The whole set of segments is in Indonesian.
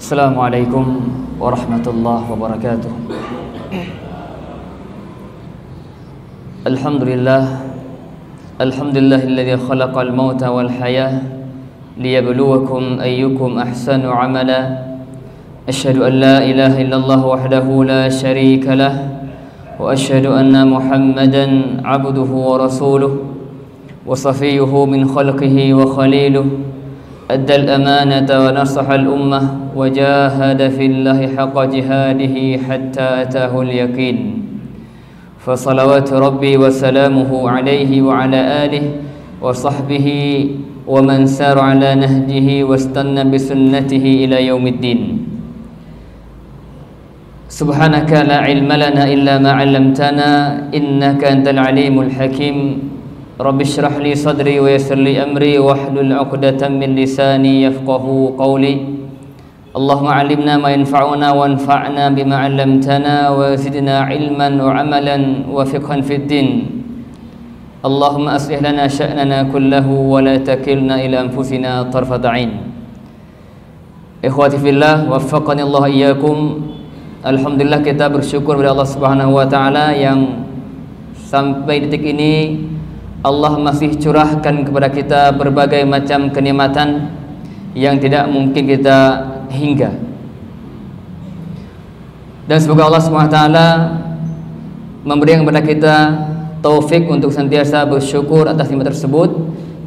Assalamualaikum warahmatullahi wabarakatuh. Alhamdulillahilladzi khalaqal mauta wal hayah liyabluwakum ayyukum ahsanu amala. Asyhadu an la ilaha illallah wahdahu la syarika lah wa asyhadu anna Muhammadan abduhu wa rasuluh wa safiyyuhu min khalqihi wa khaliluh. أدى الأمانة ونصح الأمة وجاهد في الله حق جهاده حتى أتاه اليقين فصلوات ربي وسلامه عليه وعلى آله وصحبه ومن سار على نهجه واستنى بسنته إلى يوم الدين. سبحانك لا علم لنا إلا ما علمتنا إنك أنت العليم الحكيم. Rabbi syrah li sadri wa yassir li amri wahlul 'uqdatam min lisani yafqahu qawli. Allahumma 'allimna ma yanfa'una wanfa'na bima 'allamtana wa zidna 'ilman wa 'amalan wa fiqhan fid din. Allahumma aslih lana sya'nana kullahu wa la takilna ila anfusina tarfata 'ain. Ikhwati fillah, waffaqani Allah iyyakum. Alhamdulillah, kita bersyukur kepada Allah Subhanahu wa taala yang sampai detik ini Allah masih curahkan kepada kita berbagai macam kenikmatan yang tidak mungkin kita hingga. Dan semoga Allah SWT memberikan kepada kita taufik untuk senantiasa bersyukur atas nikmat tersebut,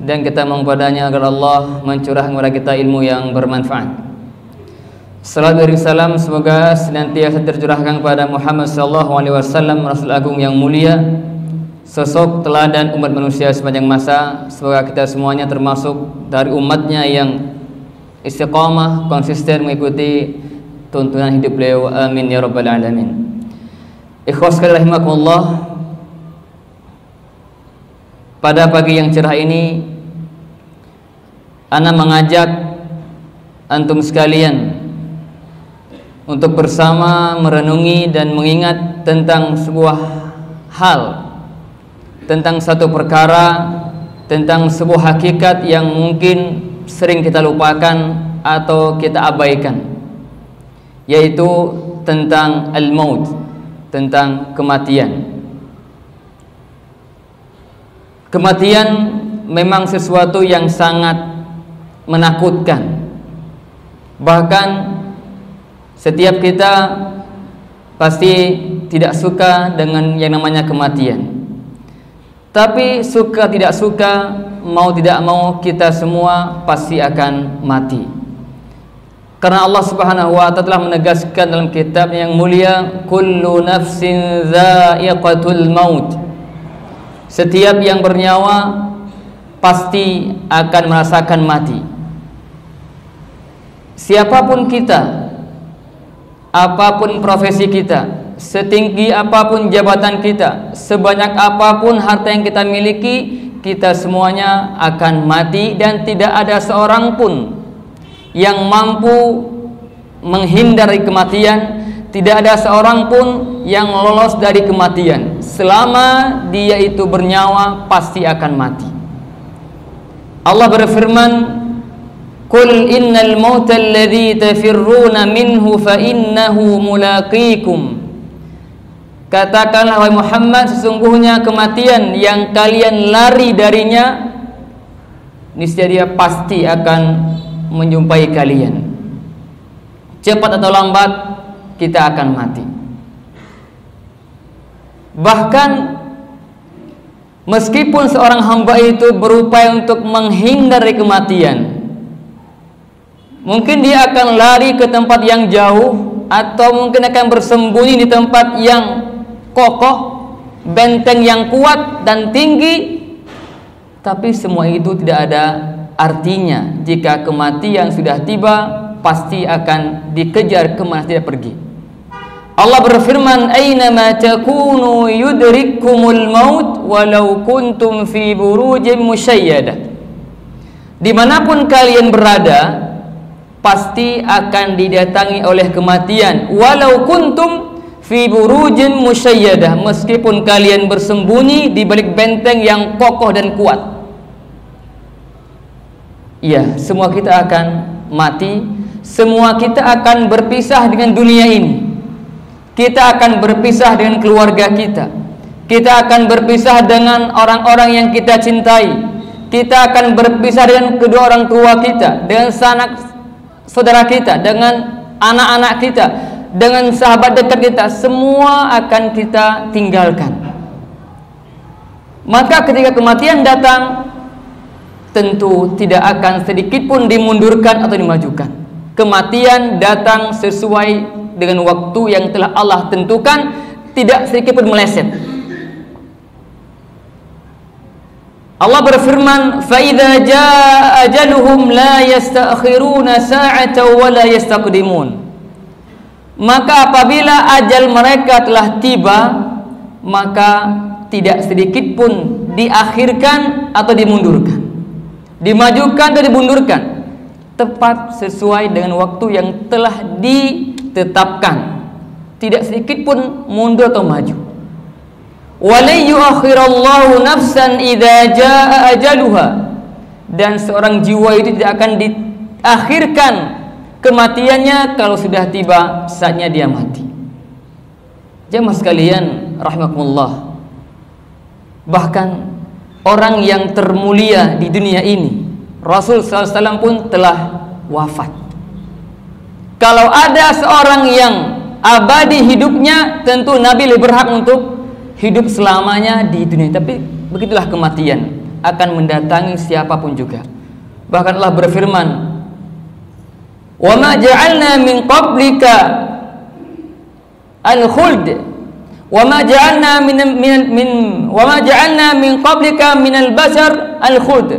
dan kita mengpadanya agar Allah mencurahkan kepada kita ilmu yang bermanfaat. Salam dan salam semoga senantiasa tercurahkan kepada Muhammad SAW, Rasul Agung yang mulia, sosok teladan umat manusia sepanjang masa. Semoga kita semuanya termasuk dari umatnya yang istiqamah, konsisten mengikuti tuntunan hidup beliau. Amin ya rabbal alamin. Ikhwas sekalian rahimakumullah, pada pagi yang cerah ini ana mengajak antum sekalian untuk bersama merenungi dan mengingat tentang sebuah hal, tentang satu perkara, tentang sebuah hakikat yang mungkin sering kita lupakan atau kita abaikan, yaitu tentang al-maut, tentang kematian. Kematian memang sesuatu yang sangat menakutkan. Bahkan setiap kita pasti tidak suka dengan yang namanya kematian. Tapi suka tidak suka, mau tidak mau, kita semua pasti akan mati. Karena Allah Subhanahu wa ta'ala telah menegaskan dalam kitab yang mulia, kullu nafsin dha'iqatul maut. Setiap yang bernyawa pasti akan merasakan mati. Siapapun kita, apapun profesi kita, setinggi apapun jabatan kita, sebanyak apapun harta yang kita miliki, kita semuanya akan mati, dan tidak ada seorang pun yang mampu menghindari kematian. Tidak ada seorang pun yang lolos dari kematian. Selama dia itu bernyawa, pasti akan mati. Allah berfirman, Qul innal mauta alladhi tafirruna minhu fa innahu mulaqikum. Katakanlah wahai Muhammad, sesungguhnya kematian yang kalian lari darinya, niscaya dia pasti akan menjumpai kalian. Cepat atau lambat kita akan mati. Bahkan meskipun seorang hamba itu berupaya untuk menghindari kematian, mungkin dia akan lari ke tempat yang jauh, atau mungkin akan bersembunyi di tempat yang kokoh, benteng yang kuat dan tinggi, tapi semua itu tidak ada artinya jika kematian sudah tiba. Pasti akan dikejar kemana tidak pergi. Allah berfirman, "Ainama takunu yudrikkumul maut walau kuntum fi burujin musyayyadah." Dimanapun kalian berada, pasti akan didatangi oleh kematian. Walau kuntum fi burujin musyayyadah, meskipun kalian bersembunyi di balik benteng yang kokoh dan kuat. Iya, semua kita akan mati, semua kita akan berpisah dengan dunia ini. Kita akan berpisah dengan keluarga kita. Kita akan berpisah dengan orang-orang yang kita cintai. Kita akan berpisah dengan kedua orang tua kita, dengan sanak saudara kita, dengan anak-anak kita, dengan sahabat dekat kita. Semua akan kita tinggalkan. Maka ketika kematian datang, tentu tidak akan sedikit pun dimundurkan atau dimajukan. Kematian datang sesuai dengan waktu yang telah Allah tentukan, tidak sedikit pun meleset. Allah berfirman, "Fa-idza jaa ajaluhum la yasta'khiruna sa'atan wa la yastaqdimun." Maka apabila ajal mereka telah tiba, maka tidak sedikit pun diakhirkan atau dimundurkan, dimajukan atau dimundurkan, tepat sesuai dengan waktu yang telah ditetapkan, tidak sedikit pun mundur atau maju. Wala yu'akhirallahu nafsan idza jaa ajaluha, dan seorang jiwa itu tidak akan diakhirkan kematiannya kalau sudah tiba saatnya dia mati. Jemaah sekalian rahimakumullah, bahkan orang yang termulia di dunia ini, Rasul SAW pun telah wafat. Kalau ada seorang yang abadi hidupnya, tentu Nabi lebih berhak untuk hidup selamanya di dunia. Tapi begitulah kematian, akan mendatangi siapapun juga. Bahkan Allah berfirman, "Wa ma ja'alna min qablika al-khuld wa ma ja'alna wa ma ja'alna min qablika min al-bashar al-khuld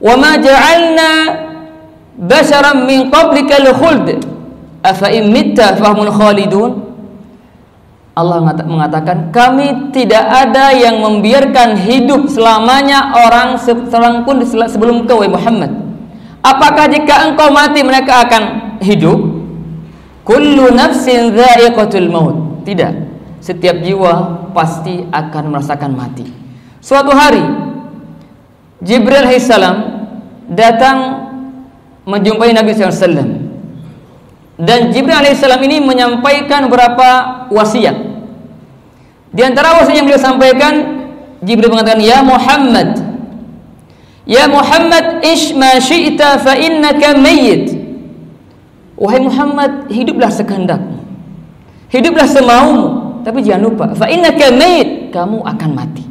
wa ma ja'alna basharan min qablika al-khuld afa in mitta fahumul khalidun." Allah mengatakan, kami tidak ada yang membiarkan hidup selamanya orang seorang pun sebelum kau, Muhammad. Apakah jika engkau mati mereka akan hidup? Kullu nafsin dha'iqatul maut. Tidak, setiap jiwa pasti akan merasakan mati. Suatu hari Jibril alaihissalam datang menjumpai Nabi SAW, dan Jibril alaihissalam ini menyampaikan beberapa wasiat. Di antara wasiat yang beliau sampaikan, Jibril mengatakan, "Ya Muhammad, ya Muhammad, ish ma syi'ta fa innaka mayyit." Wahai Muhammad, hiduplah sekehendakmu, hiduplah semaumu, tapi jangan lupa, fa innaka mayyit, kamu akan mati.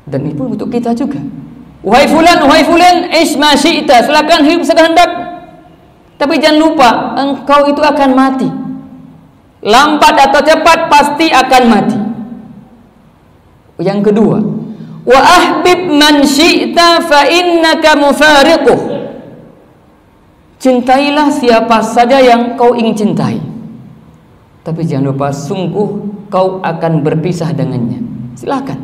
Dan itu untuk kita juga. Wahai fulan, ish ma syi'ta, silakan hidup sekehendakmu, tapi jangan lupa, engkau itu akan mati. Lambat atau cepat pasti akan mati. Yang kedua, wa ahbib man syi'ta fa innaka mufariquh. Cintailah siapa saja yang kau ingin cintai, tapi jangan lupa, sungguh kau akan berpisah dengannya. Silakan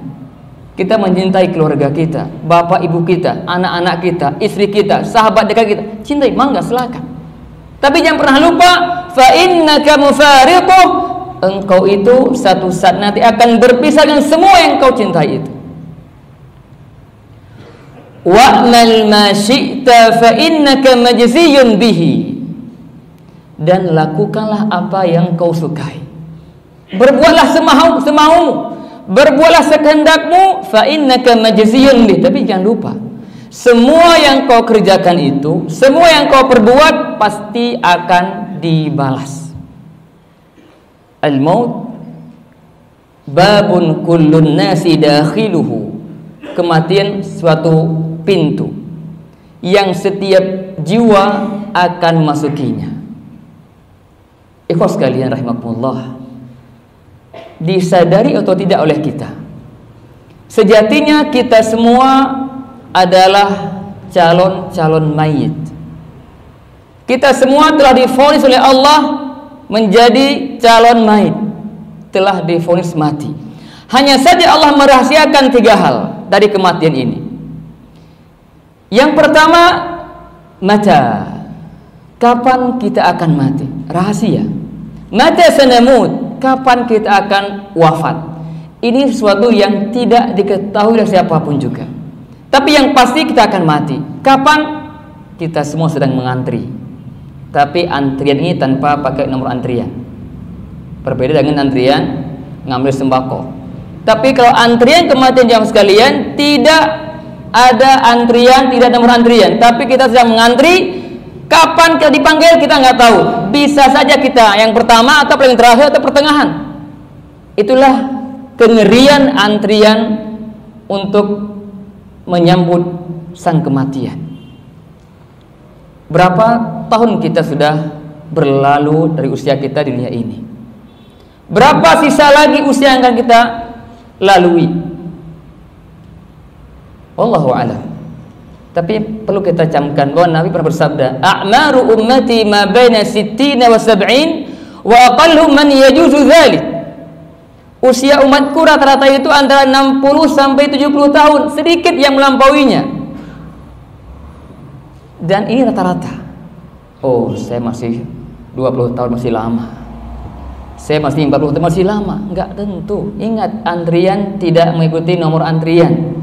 kita mencintai keluarga kita, bapak ibu kita, anak-anak kita, istri kita, sahabat dekat kita, cintai, mangga, silakan. Tapi jangan pernah lupa, fa innaka mufariquh, engkau itu satu saat nanti akan berpisah dengan semua yang kau cintai itu. Wa'mal ma syi'ta fa innaka majziyun bihi, dan lakukanlah apa yang kau sukai. Berbuatlah semaumu, berbuatlah sekehendakmu, fa innaka majziyun bihi. Tapi jangan lupa, semua yang kau kerjakan itu, semua yang kau perbuat pasti akan dibalas. Al-maut babun kullun nasi dakhiluhu. Kematian suatu pintu yang setiap jiwa akan masukinya. Ikhwas sekalian rahimakumullah, disadari atau tidak oleh kita, sejatinya kita semua adalah calon-calon mayit. Kita semua telah divonis oleh Allah menjadi calon mayit, telah divonis mati. Hanya saja Allah merahasiakan 3 hal dari kematian ini. Yang pertama, mata, kapan kita akan mati, rahasia. Mata sanamut, kapan kita akan wafat. Ini sesuatu yang tidak diketahui oleh siapapun juga. Tapi yang pasti kita akan mati. Kapan? Kita semua sedang mengantri. Tapi antrian ini tanpa pakai nomor antrian. Berbeda dengan antrian ngambil sembako. Tapi kalau antrian kematian jamaah sekalian, tidak ada antrian, tidak ada nomor antrian. Tapi kita sedang mengantri, kapan kita dipanggil kita nggak tahu. Bisa saja kita yang pertama atau paling terakhir atau pertengahan. Itulah kengerian antrian untuk menyambut sang kematian. Berapa tahun kita sudah berlalu dari usia kita di dunia ini? Berapa sisa lagi usia yang akan kita lalui? Wallahu a'lam. Tapi perlu kita camkan bahwa Nabi pernah bersabda, "A'maru ummati ma baina 60 wa 70 wa aqallu man yajuzu dzalik." Usia umatku rata-rata itu antara 60 sampai 70 tahun, sedikit yang melampauinya. Dan ini rata-rata. Oh, saya masih 20 tahun masih lama. Saya masih 40 tahun masih lama. Enggak tentu. Ingat, antrian tidak mengikuti nomor antrian.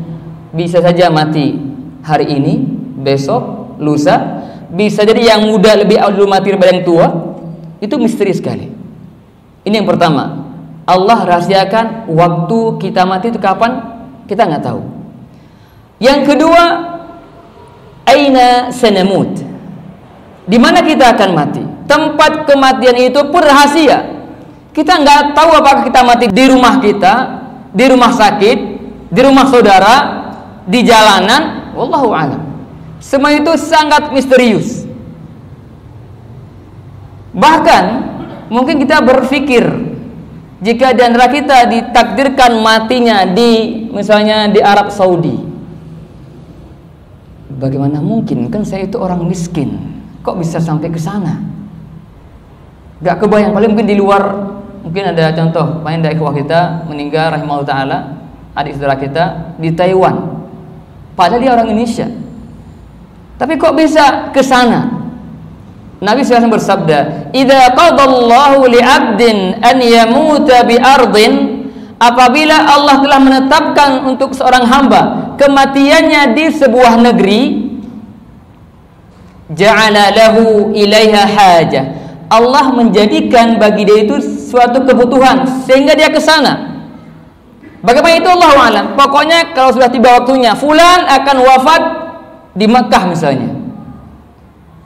Bisa saja mati hari ini, besok, lusa. Bisa jadi yang muda lebih awal dulu mati daripada yang tua. Itu misteri sekali. Ini yang pertama. Allah rahasiakan waktu kita mati itu kapan, kita nggak tahu. Yang kedua, aina sanamut, di mana kita akan mati. Tempat kematian itu pun rahasia. Kita nggak tahu apakah kita mati di rumah kita, di rumah sakit, di rumah saudara, di jalanan. Wallahu a'lam. Semua itu sangat misterius. Bahkan mungkin kita berpikir, jika di antara kita ditakdirkan matinya di misalnya di Arab Saudi, bagaimana mungkin? Kan saya itu orang miskin, kok bisa sampai ke sana? Gak kebayang. Paling mungkin di luar, mungkin ada contoh, main dari ikhwah kita meninggal rahimahullah taala, adik saudara kita di Taiwan, padahal dia orang Indonesia, tapi kok bisa ke sana? Nabi SAW bersabda, "Idza qadallahu li'abdin an yamuta bi ardin," apabila Allah telah menetapkan untuk seorang hamba kematiannya di sebuah negeri, ja'ala lahu ilaiha hajah, Allah menjadikan bagi dia itu suatu kebutuhan sehingga dia ke sana. Bagaimana itu Allahu a'lam. Pokoknya kalau sudah tiba waktunya fulan akan wafat di Mekah misalnya,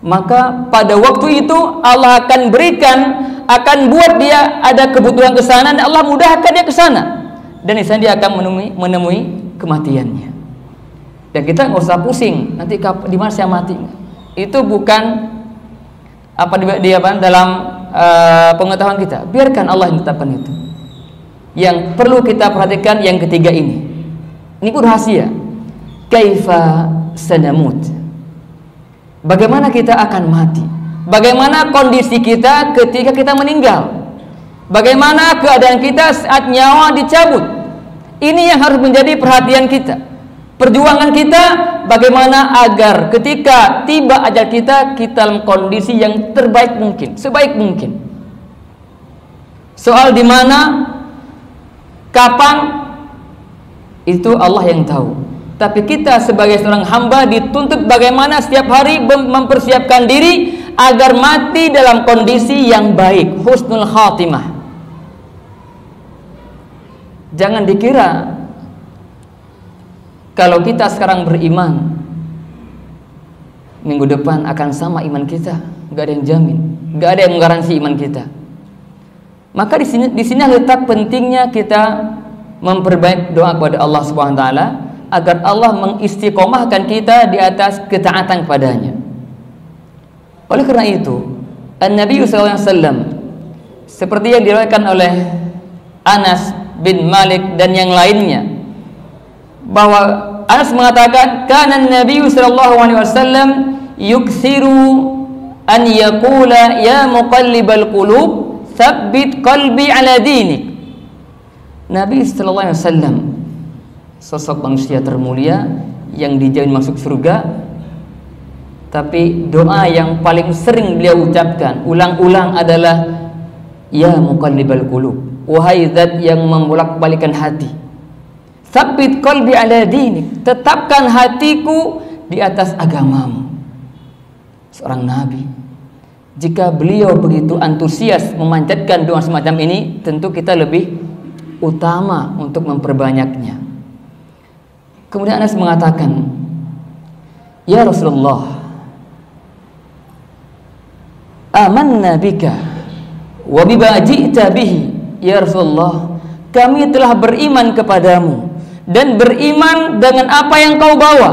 maka pada waktu itu Allah akan berikan, akan buat dia ada kebutuhan ke sana, dan Allah mudahkan dia ke sana, dan di sana dia akan menemui kematiannya. Dan kita nggak usah pusing nanti di mana saya mati. Itu bukan dalam pengetahuan kita. Biarkan Allah yang tetapkan itu. Yang perlu kita perhatikan yang ketiga ini pun rahasia. Kaifa sanamut, bagaimana kita akan mati? Bagaimana kondisi kita ketika kita meninggal? Bagaimana keadaan kita saat nyawa dicabut? Ini yang harus menjadi perhatian kita. Perjuangan kita bagaimana agar ketika tiba ajal kita, kita dalam kondisi yang terbaik mungkin, sebaik mungkin. Soal di mana, kapan, itu Allah yang tahu. Tapi kita sebagai seorang hamba dituntut bagaimana setiap hari mempersiapkan diri agar mati dalam kondisi yang baik, husnul khatimah. Jangan dikira kalau kita sekarang beriman, minggu depan akan sama iman kita. Gak ada yang jamin, gak ada yang menggaransi iman kita. Maka di sini letak pentingnya kita memperbaiki doa kepada Allah Subhanahu wa taala agar Allah mengistiqomahkan kita di atas ketaatan kepadanya. Oleh karena itu, An-Nabi SAW seperti yang diriwayatkan oleh Anas bin Malik dan yang lainnya, bahwa Anas mengatakan, "Kana An-Nabi SAW yuksiru an yaqula ya muqallibal qulub tsabbit qalbi ala dinik." Nabi SAW, sosok manusia termulia yang dijamin masuk surga, tapi doa yang paling sering beliau ucapkan ulang-ulang adalah ya muqallibal qulub, wahai zat yang membolak-balikan hati, tsabbit qalbi ala dinik, tetapkan hatiku di atas agamamu. Seorang nabi Jika beliau begitu antusias memanjatkan doa semacam ini, tentu kita lebih utama untuk memperbanyaknya. Kemudian Anas mengatakan, "Ya Rasulullah, amanna bika wa bima ji'ta bihi." Ya Rasulullah, kami telah beriman kepadamu dan beriman dengan apa yang kau bawa.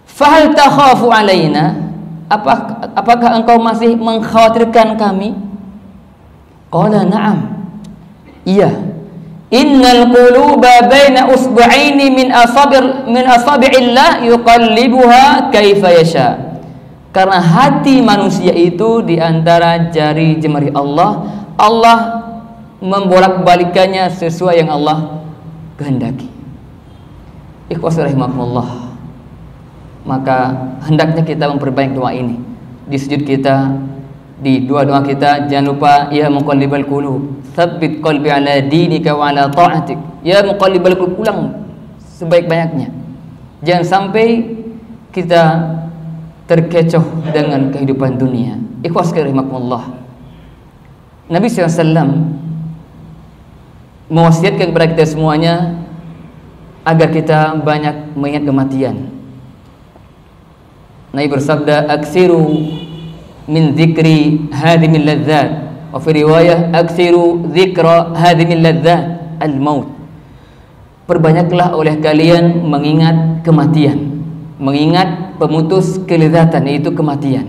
Fahal takhafu alaina? Apakah engkau masih mengkhawatirkan kami? Qala na'am. Iya. Innal quluba baina usbu'aini min asabi'illah yuqallibuha kaifa yasha. Karena hati manusia itu di antara jari jemari Allah, Allah membolak-balikannya sesuai yang Allah kehendaki. Ikhwas rahimakumullah. Maka hendaknya kita memperbanyak doa ini di sujud kita, di doa-doa kita. Jangan lupa, ya muqallibal qulub, tsabbit qalbi ala dinika wa ala ta'atik. Ya muqallibal qulub, ulang sebaik-banyaknya. Jangan sampai kita terkecoh dengan kehidupan dunia. Ikhwas rahimakumullah. Nabi SAW mewasiatkan kepada kita semuanya agar kita banyak mengingat kematian. Nabi bersabda, "Aksiru min dzikri hadhimil ladzat." Wa fi riwayah, "Aksiru dzikra hadhimil ladzat al-maut." Perbanyaklah oleh kalian mengingat kematian, mengingat pemutus kelezatan, yaitu kematian.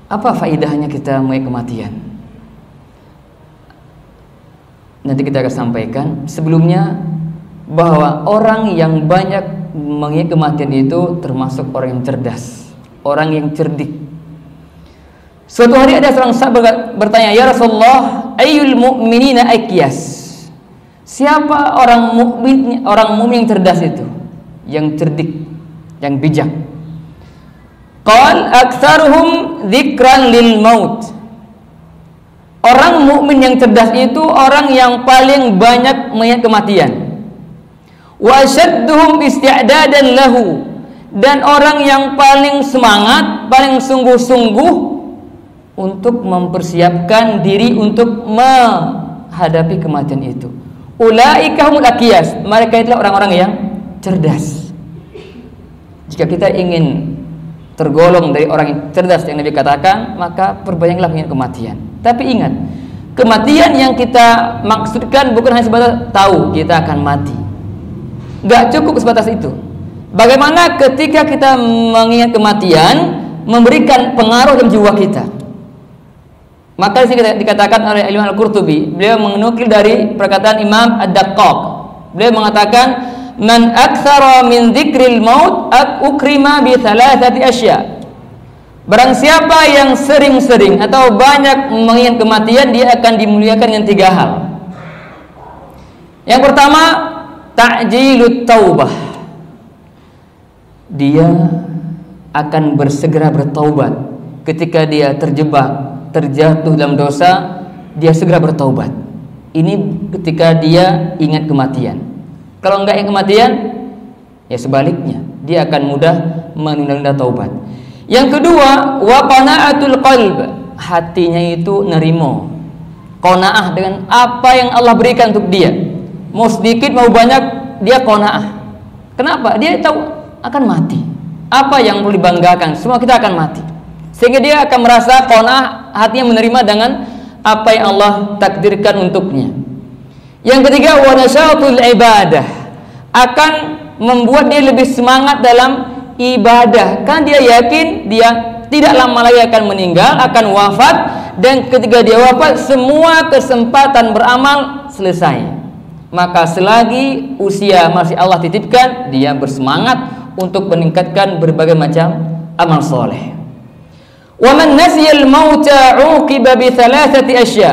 Apa faedahnya kita mengingat kematian? Nanti kita akan sampaikan. Sebelumnya, bahwa orang yang banyak mengingat kematian itu termasuk orang yang cerdas, orang yang cerdik. Suatu hari ada seorang sahabat bertanya, "Ya Rasulullah, ayyul mu'minina akyas?" Siapa orang mukmin yang cerdas itu, yang cerdik, yang bijak? Qal aktsaruhum dzikran lil maut. Orang mukmin yang cerdas itu orang yang paling banyak mengingat kematian. Wa syadduhum isti'dadan lahu, dan orang yang paling semangat, paling sungguh-sungguh untuk mempersiapkan diri untuk menghadapi kematian itu. Ulaika humul aqyas, mereka itulah orang-orang yang cerdas. Jika kita ingin tergolong dari orang yang cerdas yang Nabi katakan, maka perbanyaklah mengingat kematian. Tapi ingat, kematian yang kita maksudkan bukan hanya sebatas tahu kita akan mati. Gak cukup sebatas itu. Bagaimana ketika kita mengingat kematian memberikan pengaruh dalam jiwa kita? Maka di sini dikatakan oleh Imam Al-Qurtubi, beliau menukil dari perkataan Imam Ad-Daqqaq. Beliau mengatakan, "Man aktsara min dzikril maut ukrima bi thalathati asya." Barang siapa yang sering-sering atau banyak mengingat kematian, dia akan dimuliakan dengan 3 hal. Yang pertama, ta'jilut taubah. Dia akan bersegera bertaubat ketika dia terjebak, terjatuh dalam dosa, dia segera bertaubat. Ini ketika dia ingat kematian. Kalau enggak ingat kematian, ya sebaliknya, dia akan mudah menunda-nunda taubat. Yang kedua, wa qana'atul qalb, hatinya itu nerimo, qanaah dengan apa yang Allah berikan untuk dia. Mau sedikit mau banyak, dia qanaah. Kenapa? Dia tahu akan mati. Apa yang perlu dibanggakan? Semua kita akan mati. Sehingga dia akan merasa qanaah, hatinya menerima dengan apa yang Allah takdirkan untuknya. Yang ketiga, wa nasyatul ibadah, akan membuat dia lebih semangat dalam ibadah. Kan dia yakin dia tidak lama lagi akan meninggal, akan wafat, dan ketika dia wafat semua kesempatan beramal selesai. Maka selagi usia masih Allah titipkan, dia bersemangat untuk meningkatkan berbagai macam amal soleh. Wa man nasiyal mauta uqiba bi thalathati asya.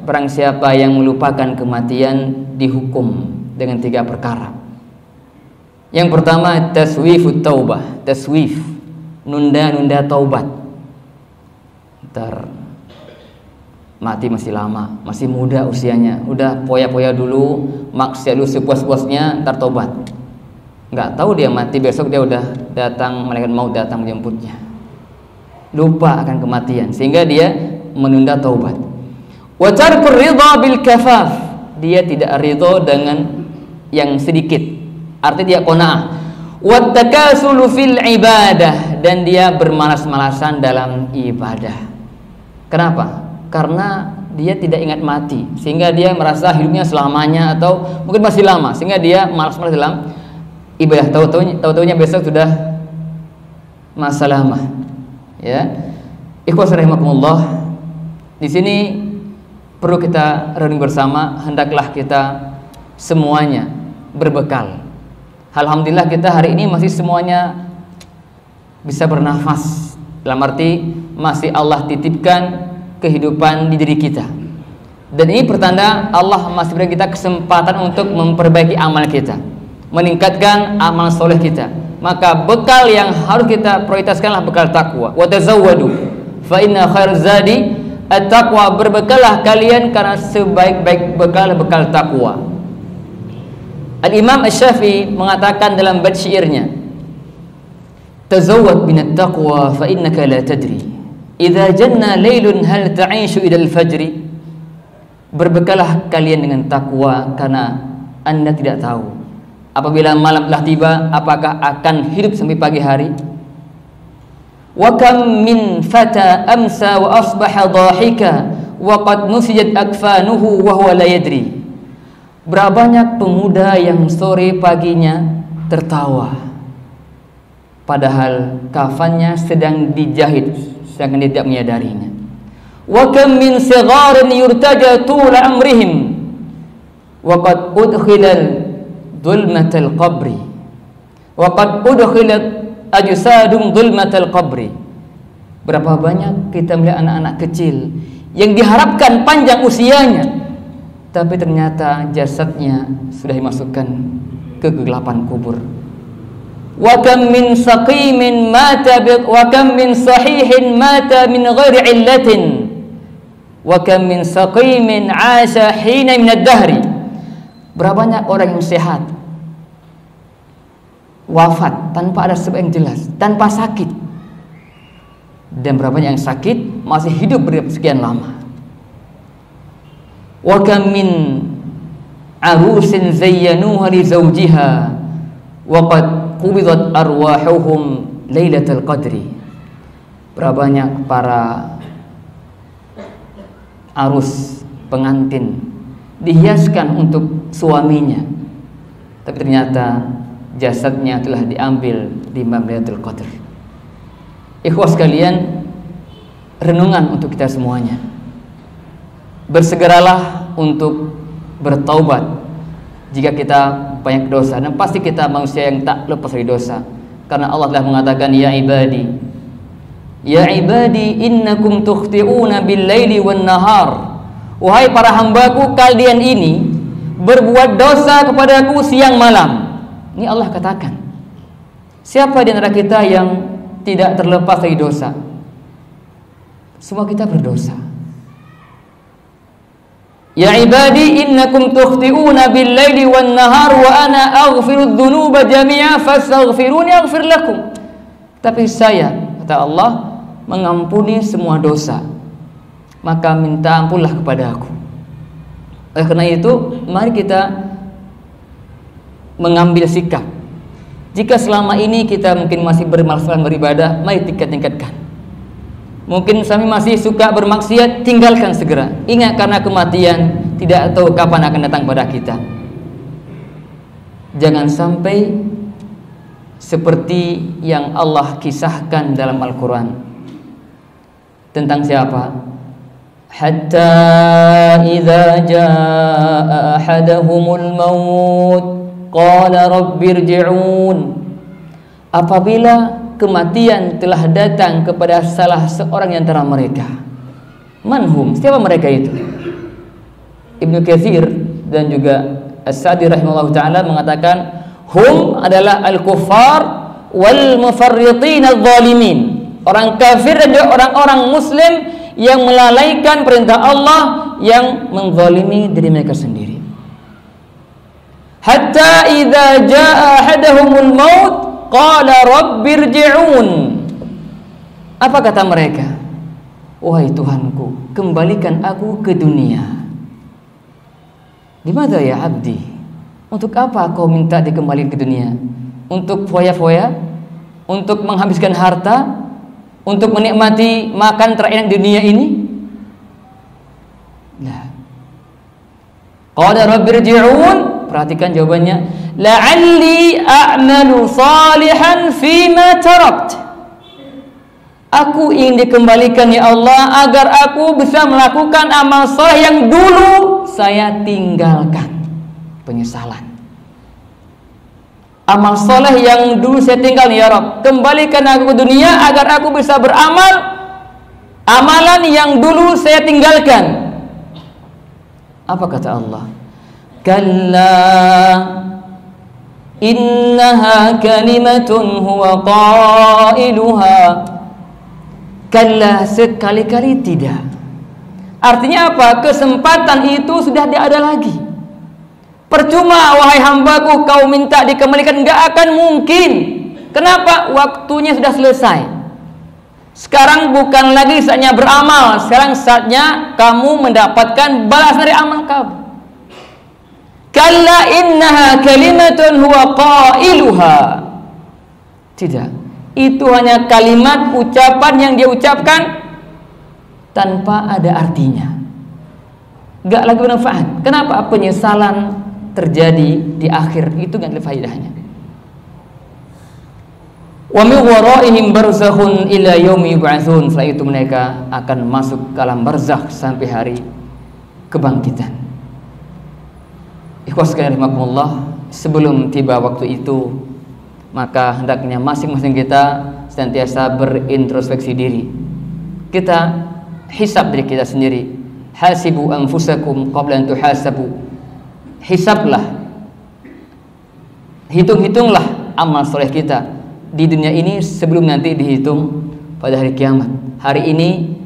Barang siapa yang melupakan kematian dihukum dengan 3 perkara. Yang pertama, taswifut taubah, taswif, nunda-nunda taubat. Ntar mati masih lama, masih muda usianya, udah poya-poya dulu, maksiat dulu sepuas-puasnya, ntar taubat. Nggak tahu dia mati besok, dia udah datang, malaikat maut datang menjemputnya. lupa akan kematian sehingga dia menunda taubat. Wa tarkur ridha bil kafaf, dia tidak ridha dengan yang sedikit, artinya dia qanaah. Wa takasulu fil ibadah, dan dia bermalas-malasan dalam ibadah. Kenapa? Karena dia tidak ingat mati sehingga dia merasa hidupnya selamanya atau mungkin masih lama sehingga dia malas-malas dalam ibadah. Tahu-tahunya besok sudah masa lama. Ya, ikhwas rahimakumullah. Di sini perlu kita renung bersama, hendaklah kita semuanya berbekal. Alhamdulillah kita hari ini masih semuanya bisa bernafas, dalam arti masih Allah titipkan kehidupan di diri kita. Dan ini pertanda Allah masih beri kita kesempatan untuk memperbaiki amal kita, meningkatkan amal soleh kita. Maka bekal yang harus kita prioritaskanlah bekal takwa. Wa tazawwadu fa inna khairaz zadi at-taqwa, berbekalah kalian karena sebaik-baik bekal takwa. Al-Imam Asy-Syafi'i mengatakan dalam bait syairnya, tazawwad binat taqwa fa innaka la tadri idza janna lailun hal ta'ishu ila al-fajri. Berbekalah kalian dengan takwa karena Anda tidak tahu apabila malam telah tiba apakah akan hidup sampai pagi hari. Wa kam min fata amsa wa asbaha dhahika wa qad nusijat akfanuhu wa huwa la yadri. Berapa banyak pemuda yang sore paginya tertawa padahal kafannya sedang dijahit, sedangkan dia tidak menyadarinya. Wa kam min sigharin yurtaja tula amrihim wa qad udkhilal dhulmatal qabri wa qad udkhilat ajsadum dhulmatal qabri. Berapa banyak kita melihat anak-anak kecil yang diharapkan panjang usianya, tapi ternyata jasadnya sudah dimasukkan ke kegelapan kubur. Wa kam min saqimin mata wa kam min sahihin mata min ghairi illatin wa kam min saqimin 'asha hina min ad-dahri. Berapa banyak orang yang sehat wafat tanpa ada sebab yang jelas, tanpa sakit, dan berapa banyak yang sakit masih hidup sekian lama. Wa kam min arusin zayyanuha li zawjiha wa qad qubidat arwahuhum lailatul qadri. Berapa banyak para arus pengantin dihiaskan untuk suaminya, tapi ternyata jasadnya telah diambil di malam Lailatul Qadar. Ikhwas sekalian, renungan untuk kita semuanya. Bersegeralah untuk bertaubat jika kita banyak dosa, dan pasti kita manusia yang tak lepas dari dosa. Karena Allah telah mengatakan, ya ibadi innakum tukhti'una bil-laili wan-nahar. Wahai para hambaku, kalian ini berbuat dosa kepadaku siang malam. Ini Allah katakan. Siapa di antara kita yang tidak terlepas dari dosa? Semua kita berdosa. Ya ibadi innakum tukhti'una bil-laili wan-nahar wa ana aghfiru dzunuba jami'a fastaghfiruni aghfir lakum. Tapi saya, kata Allah, mengampuni semua dosa, maka minta ampunlah kepada aku. Oleh karena itu, mari kita mengambil sikap. Jika selama ini kita mungkin masih bermalas-malasan beribadah, mari tingkatkan. Mungkin kami masih suka bermaksiat, tinggalkan segera. Ingat, karena kematian tidak tahu kapan akan datang pada kita. Jangan sampai seperti yang Allah kisahkan dalam Al-Quran. Tentang siapa? Hatta idza jaa ahadahumul maut qala rabbirji'un. Apabila kematian telah datang kepada salah seorang yang antara mereka. Manhum? Siapa mereka itu? Ibnu Katsir dan juga As-Sa'di rahimahullah ta'ala mengatakan, hum adalah al-kuffar wal mufarritin adh-dhalimin. Orang kafir dan juga orang-orang muslim yang melalaikan perintah Allah, yang menzalimi diri mereka sendiri. Hatta idza jaa ahadahumul maut qala rabbirji'un. Apa kata mereka? Wahai Tuhanku, kembalikan aku ke dunia. Dimana ya abdi? Untuk apa kau minta dikembalikan ke dunia? Untuk foya-foya? Untuk menghabiskan harta? Untuk menikmati makan terenak di dunia ini? Nah. Qala rabbirji'un, perhatikan jawabannya, la'alli a'malu salihan fima tarakt. Aku ingin dikembalikan ya Allah agar aku bisa melakukan amal saleh yang dulu saya tinggalkan. Penyesalan. Amal saleh yang dulu saya tinggalkan ya Rabb, kembalikan aku ke dunia agar aku bisa beramal amalan yang dulu saya tinggalkan. Apa kata Allah? Kalla innaha kalimatun huwa qailuha. Kalla, sekali-kali tidak. Artinya apa? Kesempatan itu sudah tidak ada lagi. Percuma wahai hambaku kau minta dikembalikan, enggak akan mungkin. Kenapa? Waktunya sudah selesai. Sekarang bukan lagi saatnya beramal, sekarang saatnya kamu mendapatkan balasan dari amal kamu. Kalla innaha kalimatun huwa qailuha. Tidak, itu hanya kalimat ucapan yang dia ucapkan tanpa ada artinya, gak lagi bermanfaat. Kenapa? Penyesalan terjadi di akhir itu gak ada faedahnya. Wa min waraihim barzakhun ila yaumi yub'atsun. Setelah itu mereka akan masuk ke alam barzakh sampai hari kebangkitan. Ikhwas sekalian rahimakumullah, sebelum tiba waktu itu, maka hendaknya masing-masing kita senantiasa berintrospeksi diri. Kita hisab diri kita sendiri. Hasibu anfusakum qabla an tuhasabu. Hisablah, hitung-hitunglah amal soleh kita di dunia ini sebelum nanti dihitung pada hari kiamat. Hari ini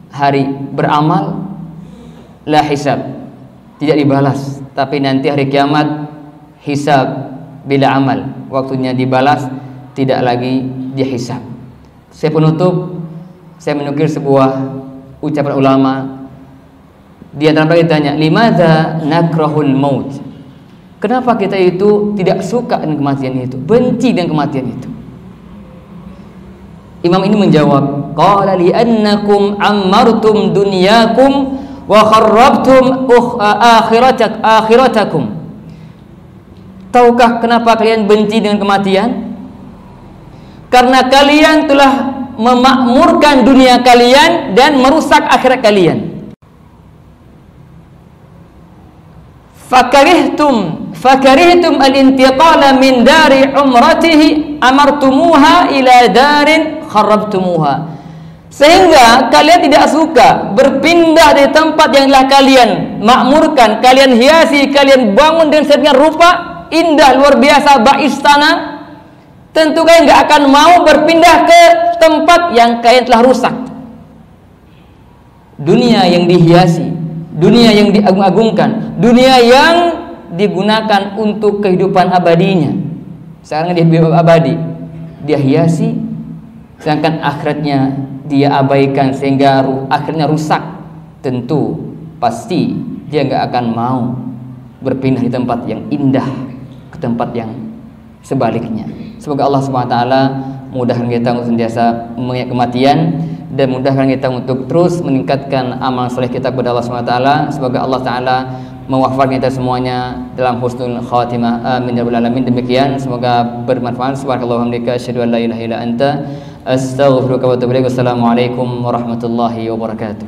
hari beramal, la hisab, tidak dibalas. Tapi nanti hari kiamat hisab bila amal, waktunya dibalas, tidak lagi dihisab. Saya penutup, saya menukil sebuah ucapan ulama. Di antara mereka ditanya, limadza nakrahul maut? Kenapa kita itu tidak suka dengan kematian itu, benci dengan kematian itu? Imam ini menjawab, qala li annakum ammartum dunyakum wa kharrabtum akhiratakum. Tahukah kenapa kalian benci dengan kematian? Karena kalian telah memakmurkan dunia kalian dan merusak akhirat kalian. Fakarihtum al-intiqala min dari umratihi amartumuha ila darin kharrabtumuha. Sehingga kalian tidak suka berpindah dari tempat yang telah kalian makmurkan, kalian hiasi, kalian bangun dengan sedemikian rupa indah luar biasa, bak istana. Tentu kalian nggak akan mau berpindah ke tempat yang kalian telah rusak. Dunia yang dihiasi, dunia yang diagung-agungkan, dunia yang digunakan untuk kehidupan abadinya, sekarang dia abadi, dia hiasi, sedangkan akhiratnya dia abaikan sehingga akhirnya rusak. Tentu pasti dia nggak akan mau berpindah di tempat yang indah ke tempat yang sebaliknya. Semoga Allah SWT mudahkan kita untuk senantiasa mengingat kematian dan mudahkan kita untuk terus meningkatkan amal soleh kita kepada Allah SWT. Semoga Allah Ta'ala mewafaqkan kita semuanya dalam husnul khatimah. Amin ya rabbal alamin. Demikian, semoga bermanfaat. Subhanallah wa bihamdika asyhadu an la ilaha illa anta astaghfiruka wa atubu ilaik. Wassalamualaikum warahmatullahi wabarakatuh.